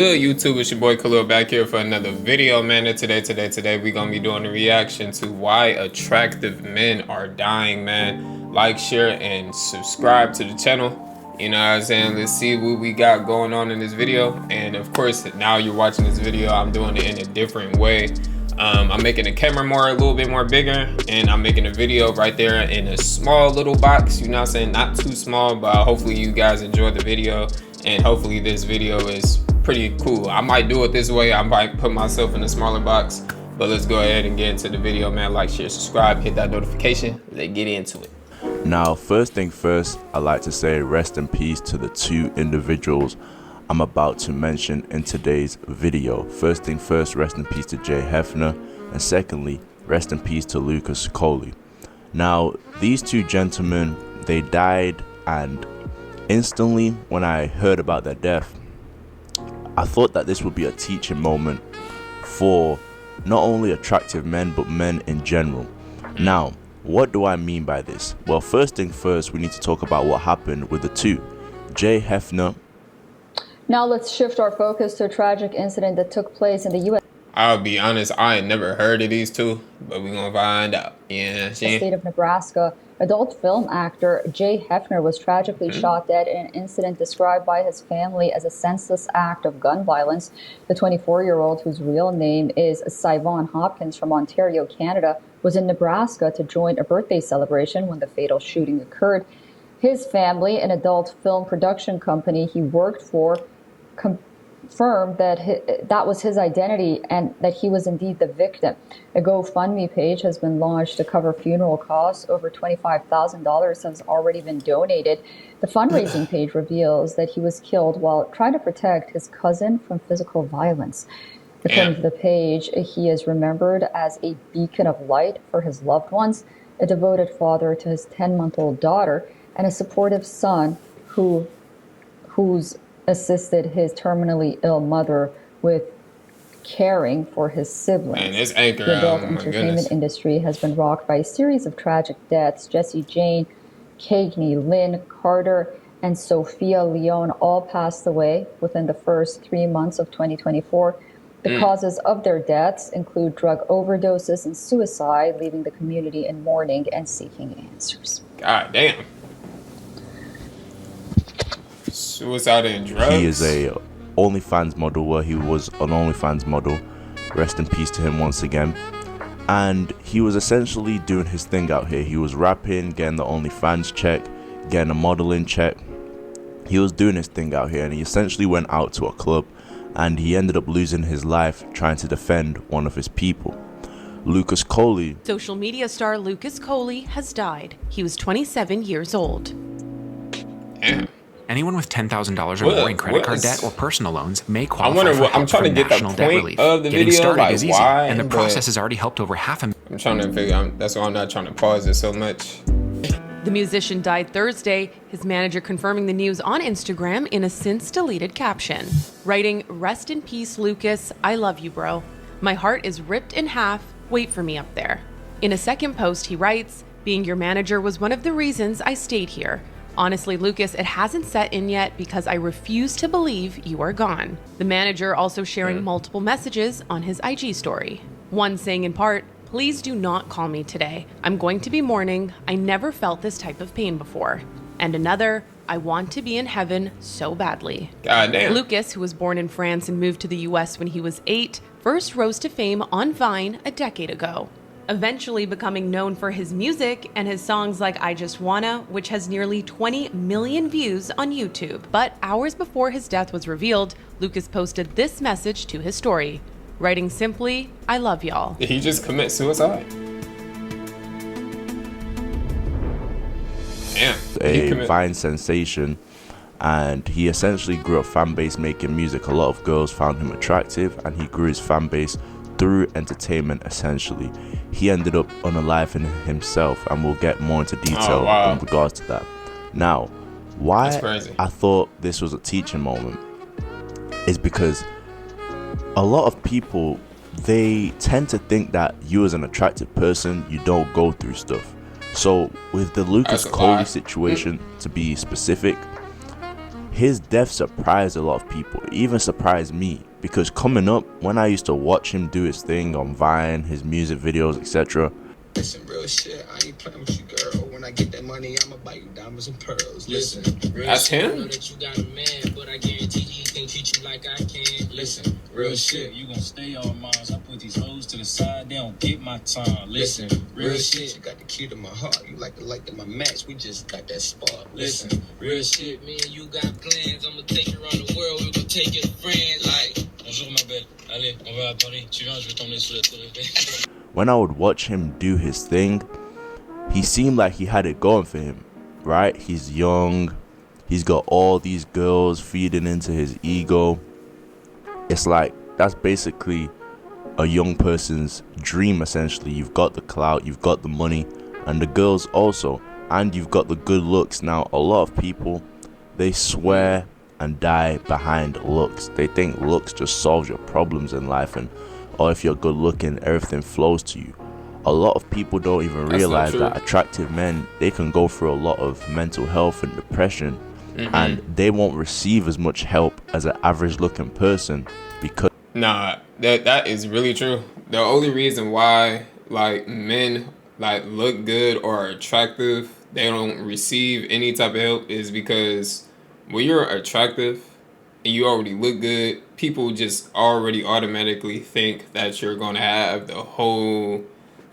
Good YouTube, it's your boy Khalil back here for another video, man. And today we're gonna be doing a reaction to why attractive men are dying, man. Like, share, and subscribe to the channel. You know what I'm saying? Let's see what we got going on in this video. And of course, now you're watching this video, I'm doing it in a different way. I'm making the camera a little bit more bigger, and I'm making a video right there in a small little box. You know what I'm saying? Not too small, but hopefully you guys enjoy the video, and hopefully this video is pretty cool. I might do it this way. I might put myself in a smaller box, but let's go ahead and get into the video, man. Like, share, subscribe, hit that notification. Let's get into it. Now, first thing first, I'd like to say rest in peace to the two individuals I'm about to mention in today's video. First thing first, rest in peace to Jay Hefner, and secondly, rest in peace to Lucas Coley. Now, these two gentlemen, they died, and instantly when I heard about their death, I thought that this would be a teaching moment for not only attractive men, but men in general. Now, what do I mean by this? Well, first thing first, we need to talk about what happened with the two. Jay Hefner. Now let's shift our focus to a tragic incident that took place in the U.S. I'll be honest, I ain't never heard of these two, but we're gonna find out. Yeah, state of Nebraska. Adult film actor Jay Hefner was tragically shot dead in an incident described by his family as a senseless act of gun violence. The 24-year-old, whose real name is Syvon Hopkins from Ontario, Canada, was in Nebraska to join a birthday celebration when the fatal shooting occurred. His family, an adult film production company he worked for, confirmed that that was his identity and that he was indeed the victim. A GoFundMe page has been launched to cover funeral costs. Over $25,000 has already been donated. The fundraising page reveals that he was killed while trying to protect his cousin from physical violence. According to the page, he is remembered as a beacon of light for his loved ones, a devoted father to his 10-month-old daughter, and a supportive son who's assisted his terminally ill mother with caring for his siblings. Man, this anchor, the adult entertainment industry has been rocked by a series of tragic deaths. Jesse Jane, Cagney, Lynn, Carter, and Sophia Leone all passed away within the first 3 months of 2024. The causes of their deaths include drug overdoses and suicide, leaving the community in mourning and seeking answers. God damn. Suicide and drugs. He is a OnlyFans model, where he was an OnlyFans model. Rest in peace to him once again. And he was essentially doing his thing out here. He was rapping, getting the OnlyFans check, getting a modeling check. He was doing his thing out here, and he essentially went out to a club, and he ended up losing his life trying to defend one of his people. Lucas Coley. Social media star Lucas Coley has died. He was 27 years old. Damn. Anyone with $10,000 or more in credit card debt or personal loans may qualify I wonder for what I'm trying to get the point of the video, like is easy, why, and the process has already helped over half a. I'm trying to figure out. That's why I'm not trying to pause it so much. The musician died Thursday, his manager confirming the news on Instagram in a since-deleted caption, writing, "Rest in peace, Lucas. I love you, bro. My heart is ripped in half. Wait for me up there." In a second post, he writes, "Being your manager was one of the reasons I stayed here. Honestly, Lucas, it hasn't set in yet because I refuse to believe you are gone." The manager also sharing multiple messages on his IG story. One saying in part, "Please do not call me today. I'm going to be mourning. I never felt this type of pain before." And another, "I want to be in heaven so badly." God damn. Lucas, who was born in France and moved to the US when he was 8, first rose to fame on Vine a decade ago, eventually becoming known for his music and his songs like I Just Wanna, which has nearly 20 million views on YouTube. But hours before his death was revealed, Lucas posted this message to his story, writing simply, "I love y'all." Did he just commit suicide? Damn. A Vine sensation, and he essentially grew a fan base making music. A lot of girls found him attractive, and he grew his fan base through entertainment. Essentially, he ended up unaliving himself, and we'll get more into detail in regards to that. Now, why I thought this was a teaching moment is because a lot of people, they tend to think that you as an attractive person, you don't go through stuff. So with the Lucas Coley situation, to be specific, his death surprised a lot of people. It even surprised me, because coming up, when I used to watch him do his thing on Vine, his music videos, etc. Listen, real shit, I ain't playing with you, girl. When I get that money, I'ma buy you diamonds and pearls. Listen, real That's shit, him? I know that you got a man, but I guarantee he can't treat you like I can. Listen, real shit, you gon' stay on mine. I put these hoes to the side, they don't get my time. Listen, real shit, you got the key to my heart. You like the light to my match, we just got that spark. Listen, real shit, me and you got plans. I'ma take you around the world, we gon' take your friends. Like, bonjour ma belle, allez, on va à Paris. Tu viens, je vais t'emmener sur la tour Eiffel. When I would watch him do his thing, he seemed like he had it going for him, right? He's young, he's got all these girls feeding into his ego. It's like, that's basically a young person's dream, essentially. You've got the clout, you've got the money, and the girls also, and you've got the good looks. Now, a lot of people, they swear and die behind looks. They think looks just solves your problems in life, and or if you're good looking, everything flows to you. A lot of people don't even realize that attractive men, they can go through a lot of mental health and depression, and they won't receive as much help as an average looking person, because Nah, that is really true. The only reason why like men like look good or are attractive, they don't receive any type of help, is because when you're attractive and you already look good, people just already automatically think that you're gonna have the whole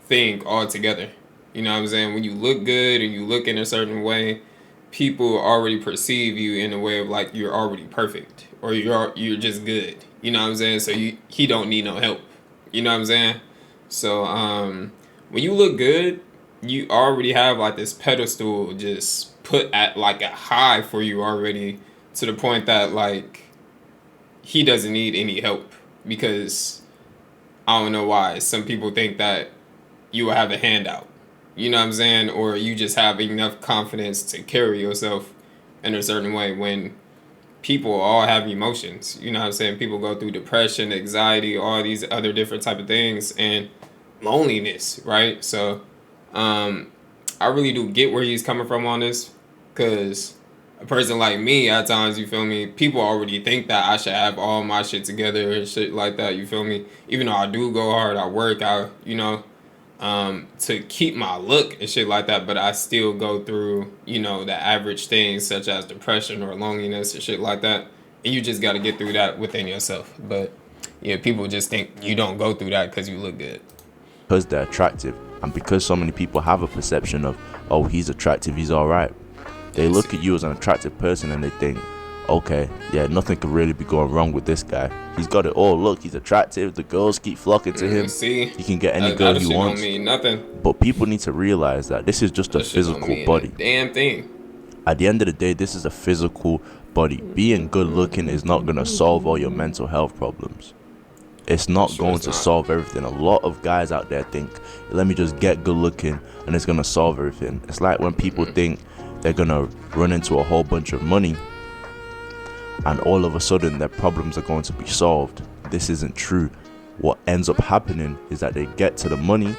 thing all together. You know what I'm saying? When you look good and you look in a certain way, people already perceive you in a way of like you're already perfect, or you're just good. You know what I'm saying? So he don't need no help. You know what I'm saying? So when you look good, you already have like this pedestal just put at like a high for you already, to the point that like he doesn't need any help, because I don't know why some people think that you will have a handout. You know what I'm saying? Or you just have enough confidence to carry yourself in a certain way, when people all have emotions. You know what I'm saying? People go through depression, anxiety, all these other different type of things, and loneliness, right? So I really do get where he's coming from on this, because a person like me, at times, you feel me, people already think that I should have all my shit together and shit like that, you feel me? Even though I do go hard, I work out, you know, to keep my look and shit like that, but I still go through, you know, the average things such as depression or loneliness and shit like that, and you just got to get through that within yourself. But yeah, people just think you don't go through that because you look good, because they're attractive, and because so many people have a perception of, oh, he's attractive, he's all right. They look at you as an attractive person and they think, okay, yeah, nothing could really be going wrong with this guy. He's got it all. Look, he's attractive. The girls keep flocking to him. See, he can get any girl he wants. Don't mean nothing. But people need to realize that this is just a physical body. Damn thing. At the end of the day, this is a physical body. Being good looking is not going to solve all your mental health problems. It's not going to solve everything. A lot of guys out there think, let me just get good looking and it's going to solve everything. It's like when people think they're going to run into a whole bunch of money and all of a sudden their problems are going to be solved. This isn't true. What ends up happening is that they get to the money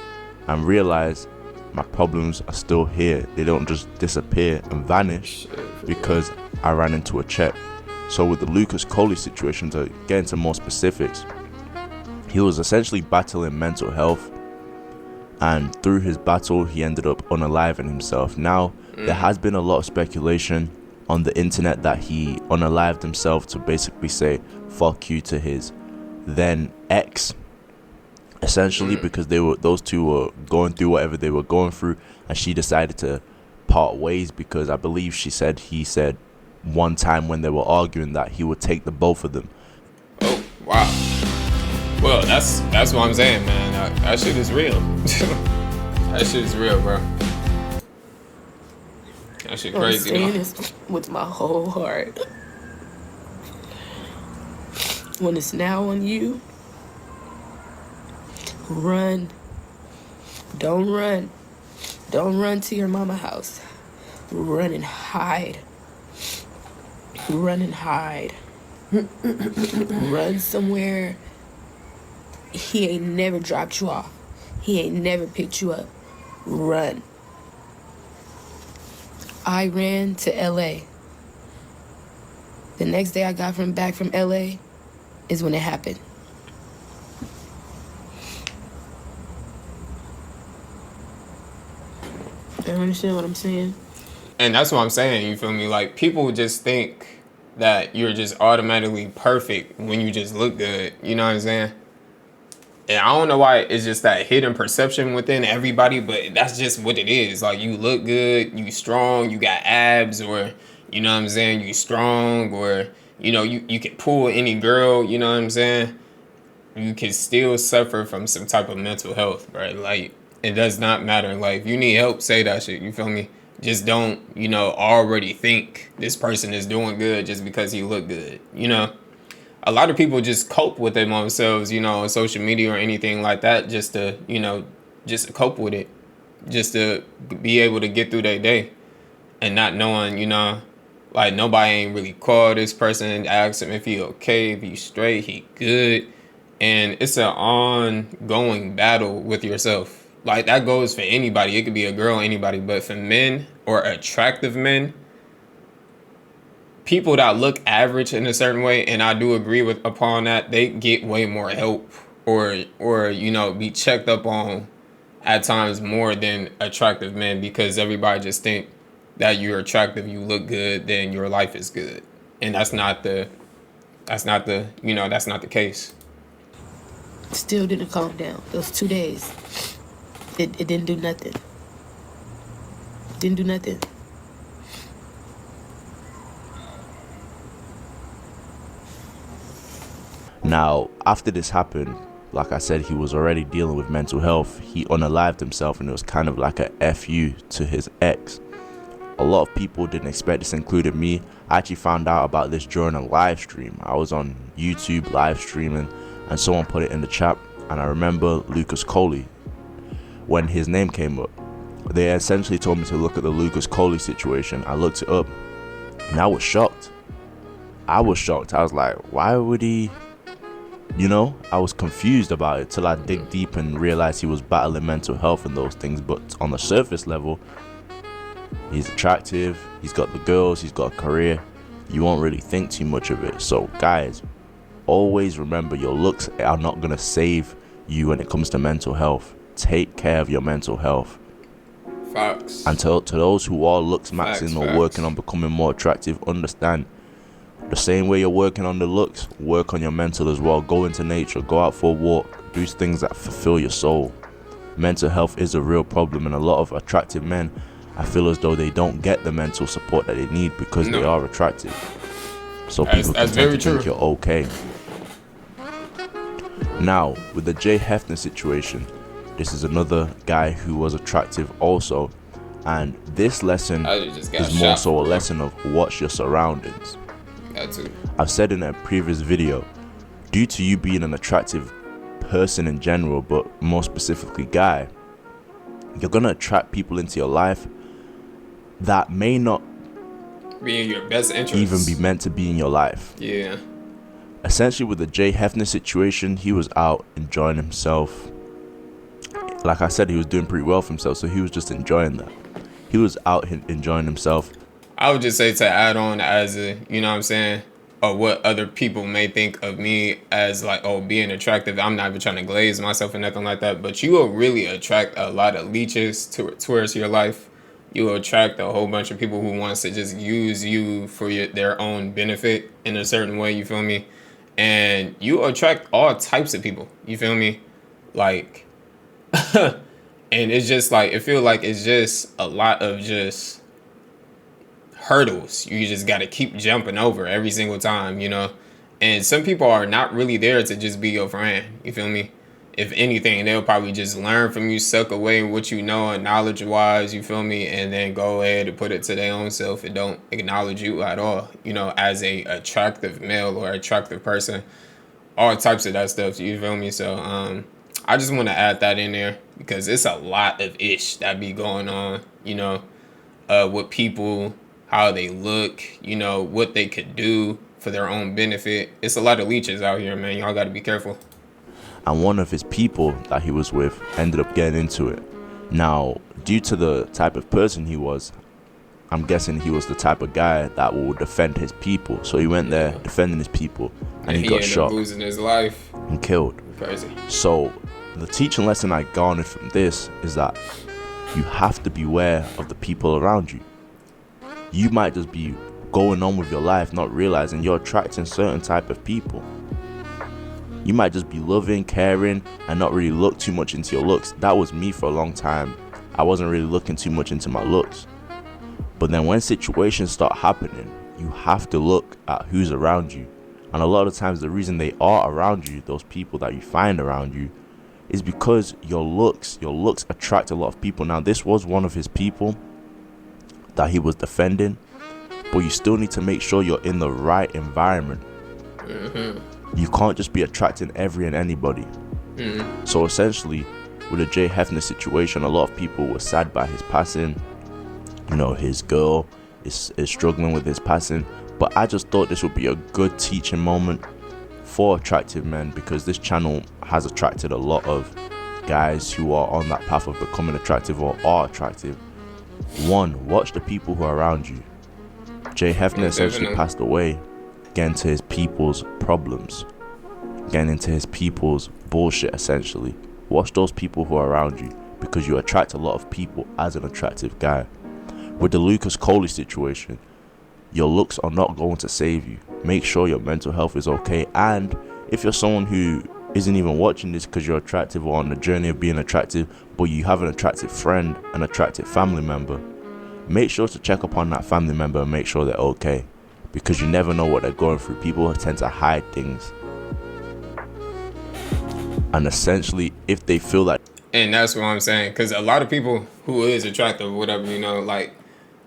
and realize my problems are still here. They don't just disappear and vanish because I ran into a check. So with the Lucas Coley situation, to get into more specifics, he was essentially battling mental health, and through his battle he ended up unaliving himself. Now there has been a lot of speculation on the internet that he unalived himself to basically say fuck you to his then ex, essentially, because those two were going through whatever they were going through, and she decided to part ways because I believe he said one time when they were arguing that he would take the both of them. Oh wow. Well, that's what I'm saying, man. That shit is real. That shit is real, bro. That shit crazy. I'm saying this with my whole heart. When it's now on you, run. Don't run. Don't run to your mama house. Run and hide. Run and hide. Run somewhere he ain't never dropped you off. He ain't never picked you up. Run. I ran to LA. The next day I got back from LA is when it happened. You understand what I'm saying? And that's what I'm saying, you feel me? Like, people just think that you're just automatically perfect when you just look good. You know what I'm saying? And I don't know why it's just that hidden perception within everybody, but that's just what it is. Like, you look good, you strong, you got abs, or, you know what I'm saying, you strong, or, you know, you can pull any girl, you know what I'm saying? You can still suffer from some type of mental health, right? Like, it does not matter. Like, if you need help, say that shit, you feel me? Just don't, you know, already think this person is doing good just because he look good, you know? A lot of people just cope with them themselves, you know, on social media or anything like that, just to, you know, just to cope with it, just to be able to get through their day, and not knowing, you know, like, nobody ain't really called this person and asked him if he okay, if he straight, he good, and it's an ongoing battle with yourself. Like, that goes for anybody. It could be a girl, anybody, but for men or attractive men, people that look average in a certain way, and I do agree with upon that, they get way more help, or you know, be checked up on at times more than attractive men, because everybody just think that you're attractive, you look good, then your life is good, and that's not the you know, that's not the case. Still didn't calm down. Those 2 days, it didn't do nothing. Didn't do nothing. Now, after this happened, like I said, he was already dealing with mental health. He unalived himself, and it was kind of like a FU to his ex. A lot of people didn't expect this, including me. I actually found out about this during a live stream. I was on YouTube live streaming, and someone put it in the chat, and I remember Lucas Coley, when his name came up, they essentially told me to look at the Lucas Coley situation. I looked it up, and I was shocked. I was like, why would he, you know? I was confused about it till I dig deep and realized he was battling mental health and those things. But on the surface level, he's attractive, he's got the girls, he's got a career. You won't really think too much of it. So guys, always remember, your looks are not gonna save you when it comes to mental health. Take care of your mental health. Facts. And to those who are looks maxing or Facts. working on becoming more attractive, understand, the same way you're working on the looks, work on your mental as well. Go into nature, go out for a walk, do things that fulfill your soul. Mental health is a real problem, and a lot of attractive men, I feel as though they don't get the mental support that they need because they are attractive. So people can tend to think you're okay. Now, with the Jay Hefner situation, this is another guy who was attractive also, and this lesson is more so a lesson of watch your surroundings. I've said in a previous video, due to you being an attractive person in general, but more specifically guy, you're gonna attract people into your life that may not be in your best interest, even be meant to be in your life. Yeah. Essentially, with the Jay Hefner situation, he was out enjoying himself. Like I said, he was doing pretty well for himself, so he was just enjoying that. He was out enjoying himself. I would just say, to add on, as a, you know what I'm saying, or what other people may think of me as, like, oh, being attractive. I'm not even trying to glaze myself or nothing like that, but you will really attract a lot of leeches towards your life. You will attract a whole bunch of people who wants to just use you for their own benefit in a certain way, you feel me? And you attract all types of people, you feel me? Like, and it's just like, it feels like it's just a lot of just hurdles you just got to keep jumping over every single time, you know? And some people are not really there to just be your friend, you feel me? If anything, they'll probably just learn from you, suck away what you know and knowledge-wise, you feel me? And then go ahead and put it to their own self and don't acknowledge you at all, you know, as a attractive male or attractive person. All types of that stuff, you feel me? So, I just want to add that in there because it's a lot of ish that be going on, you know, with people, how they look, you know, what they could do for their own benefit. It's a lot of leeches out here, man. Y'all got to be careful. And one of his people that he was with ended up getting into it. Now, due to the type of person he was, I'm guessing he was the type of guy that will defend his people. So he went there defending his people, and he got ended up shot losing his life. and killed. Crazy. So the teaching lesson I garnered from this is that you have to beware of the people around you. You might just be going on with your life, not realizing you're attracting certain type of people. You might just be loving, caring, and not really look too much into your looks. That was me for a long time. I wasn't really looking too much into my looks. But then when situations start happening, you have to look at who's around you. And a lot of times the reason they are around you, those people that you find around you, is because your looks attract a lot of people. Now, this was one of his people that he was defending, but you still need to make sure you're in the right environment. You can't just be attracting every and anybody. So essentially, with the Jay Hefner situation, a lot of people were sad by his passing. You know, his girl is struggling with his passing. But I just thought this would be a good teaching moment for attractive men, because this channel has attracted a lot of guys who are on that path of becoming attractive or are attractive. One, watch the people who are around you. Jay Hefner essentially passed away getting to his people's problems, getting into his people's bullshit essentially. Watch those people who are around you, because you attract a lot of people as an attractive guy. With the Lucas Coley situation, your looks are not going to save you. Make sure your mental health is okay. And if you're someone who isn't even watching this because you're attractive or on the journey of being attractive, but you have an attractive friend, an attractive family member, make sure to check up on that family member and make sure they're okay, because you never know what they're going through. People tend to hide things, and essentially if they feel like, and that's what I'm saying, because a lot of people who is attractive, whatever, you know, like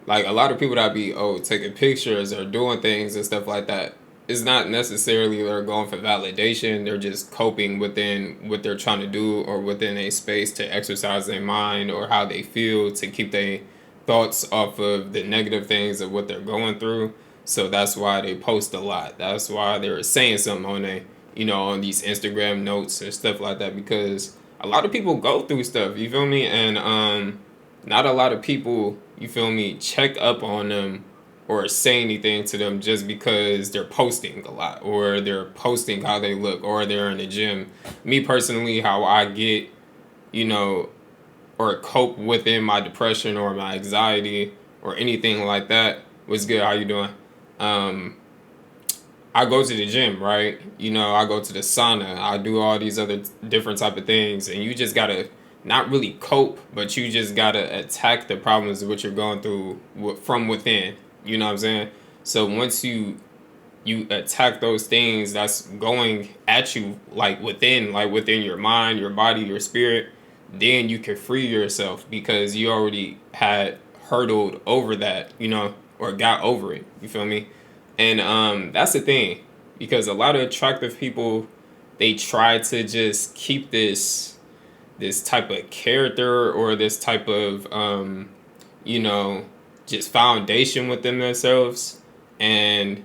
a lot of people that be taking pictures or doing things and stuff like that, it's not necessarily they're going for validation. They're just coping within what they're trying to do, or within a space to exercise their mind or how they feel, to keep their thoughts off of the negative things of what they're going through. So that's why they post a lot. That's why they're saying something on a, you know, on these Instagram notes and stuff like that, because a lot of people go through stuff, you feel me? And not a lot of people, you feel me, check up on them or say anything to them just because they're posting a lot, or they're posting how they look, or they're in the gym. Me personally, how I get, you know, or cope within my depression or my anxiety or anything like that. What's good? How you doing? I go to the gym, right? You know, I go to the sauna. I do all these other different type of things, and you just gotta not really cope, but you just gotta attack the problems of what you're going through from within. You know what I'm saying? So once you attack those things that's going at you, like within your mind, your body, your spirit, then you can free yourself, because you already had hurdled over that, you know, or got over it. You feel me? And that's the thing, because a lot of attractive people, they try to just keep this type of character, or this type of you know, just foundation within themselves. And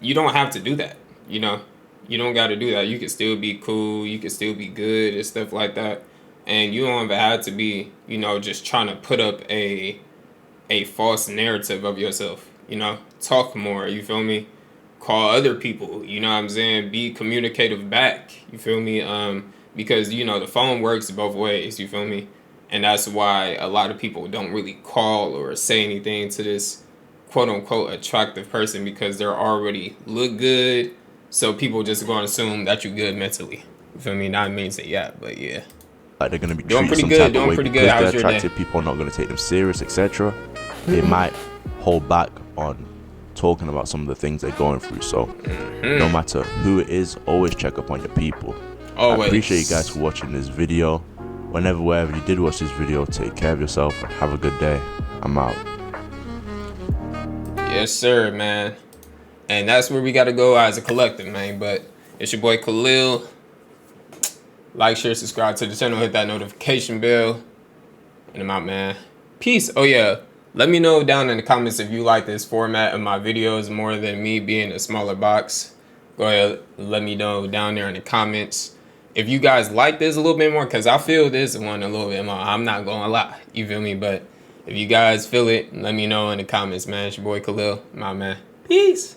you don't have to do that, you know. You don't got to do that. You can still be cool, you can still be good and stuff like that. And you don't ever have to be, you know, just trying to put up a false narrative of yourself, you know. Talk more, you feel me? Call other people, you know what I'm saying? Be communicative back, you feel me? Because, you know, the phone works both ways, you feel me? And that's why a lot of people don't really call or say anything to this quote-unquote attractive person, because they're already look good. So people just going to assume that you're good mentally. You feel me? Not mean to yeah, but yeah. like they're going to be doing treated pretty some good, type of way doing pretty because good. How's they're your day? attractive. People are not going to take them serious, etc. They might hold back on talking about some of the things they're going through. So no matter who it is, always check up on your people. Always. I appreciate you guys for watching this video. Wherever you did watch this video, take care of yourself and have a good day. I'm out. Yes, sir, man. And that's where we got to go as a collective, man. But it's your boy Khalil. Like, share, subscribe to the channel, hit that notification bell. And I'm out, man. Peace. Oh, yeah. Let me know down in the comments if you like this format of my videos more than me being a smaller box. Go ahead, let me know down there in the comments if you guys like this a little bit more, because I feel this one a little bit more. I'm not gonna lie, you feel me? But If you guys feel it, let me know in the comments, man. It's your boy Khalil, my man. Peace.